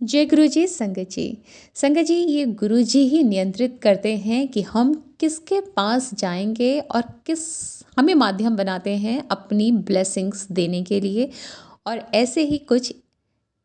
जय गुरु जी, संगत जी। संगत जी, ये गुरु जी ही नियंत्रित करते हैं कि हम किसके पास जाएंगे और किस हमें माध्यम बनाते हैं अपनी ब्लेसिंग्स देने के लिए। और ऐसे ही कुछ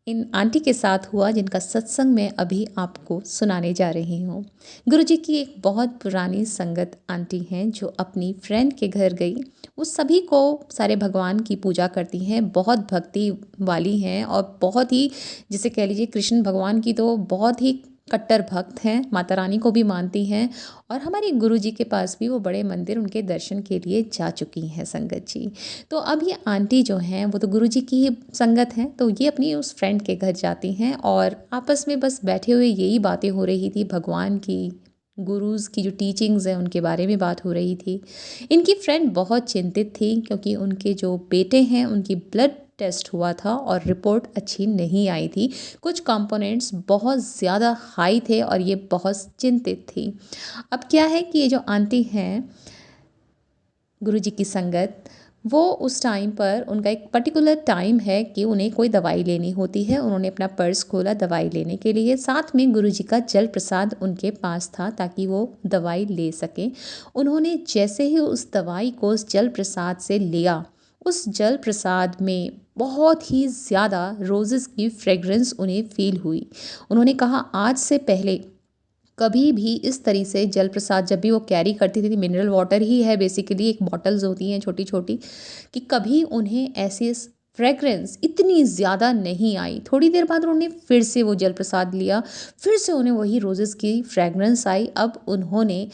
इन आंटी के साथ हुआ जिनका सत्संग मैं अभी आपको सुनाने जा रही हूँ। गुरु जी की एक बहुत पुरानी संगत आंटी हैं जो अपनी फ्रेंड के घर गई। वो सभी को सारे भगवान की पूजा करती हैं, बहुत भक्ति वाली हैं और बहुत ही, जिसे कह लीजिए, कृष्ण भगवान की तो बहुत ही कट्टर भक्त हैं, माता रानी को भी मानती हैं। और हमारे गुरु जी के पास भी वो बड़े मंदिर उनके दर्शन के लिए जा चुकी हैं संगत जी। तो अब ये आंटी जो हैं वो तो गुरु जी की ही संगत हैं, तो ये अपनी उस फ्रेंड के घर जाती हैं और आपस में बस बैठे हुए यही बातें हो रही थी, भगवान की, गुरुज़ की जो टीचिंग्स हैं उनके बारे में बात हो रही थी। इनकी फ्रेंड बहुत चिंतित थी क्योंकि उनके जो बेटे हैं उनकी ब्लड टेस्ट हुआ था और रिपोर्ट अच्छी नहीं आई थी। कुछ कंपोनेंट्स बहुत ज़्यादा हाई थे और ये बहुत चिंतित थी। अब क्या है कि ये जो आंटी हैं गुरु जी की संगत, वो उस टाइम पर उनका एक पर्टिकुलर टाइम है कि उन्हें कोई दवाई लेनी होती है। उन्होंने अपना पर्स खोला दवाई लेने के लिए, साथ में गुरु जी का जल प्रसाद उनके पास था ताकि वो दवाई ले सकें। उन्होंने जैसे ही उस दवाई को उस जल प्रसाद से लिया, उस जल प्रसाद में बहुत ही ज़्यादा रोज़ेस की फ्रेगरेंस उन्हें फील हुई। उन्होंने कहा आज से पहले कभी भी इस तरीके से जल प्रसाद जब भी वो कैरी करती थी, मिनरल वाटर ही है बेसिकली, एक बॉटल्स होती हैं छोटी छोटी, कि कभी उन्हें ऐसी फ्रेगरेंस इतनी ज़्यादा नहीं आई। थोड़ी देर बाद उन्होंने फिर से वो जल प्रसाद लिया, फिर से उन्हें वही रोज़ेस की फ्रेगरेंस आई। अब उन्होंने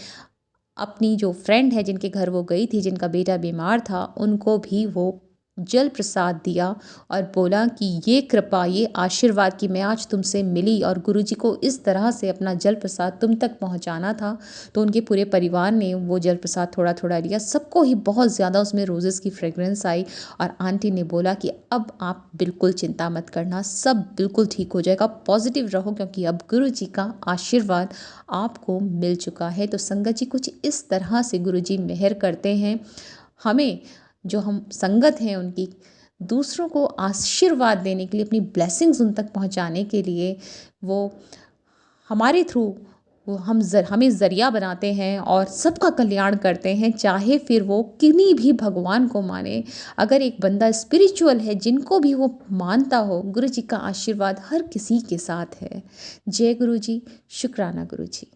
अपनी जो फ्रेंड है जिनके घर वो गई थी, जिनका बेटा बीमार था, उनको भी वो जल प्रसाद दिया और बोला कि ये कृपा, ये आशीर्वाद कि मैं आज तुमसे मिली और गुरुजी को इस तरह से अपना जल प्रसाद तुम तक पहुंचाना था। तो उनके पूरे परिवार ने वो जल प्रसाद थोड़ा थोड़ा लिया, सबको ही बहुत ज़्यादा उसमें रोज़ेस की फ्रेगरेंस आई। और आंटी ने बोला कि अब आप बिल्कुल चिंता मत करना, सब बिल्कुल ठीक हो जाएगा, पॉजिटिव रहो क्योंकि अब गुरु जी का आशीर्वाद आपको मिल चुका है। तो संगत जी कुछ इस तरह से गुरु जी मेहर करते हैं हमें, जो हम संगत हैं उनकी, दूसरों को आशीर्वाद देने के लिए, अपनी ब्लेसिंग्स उन तक पहुंचाने के लिए वो हमारे थ्रू, वो हमें ज़रिया बनाते हैं और सबका कल्याण करते हैं, चाहे फिर वो किन्हीं भी भगवान को माने। अगर एक बंदा स्पिरिचुअल है, जिनको भी वो मानता हो, गुरु जी का आशीर्वाद हर किसी के साथ है। जय गुरु जी, शुक्राना गुरु जी।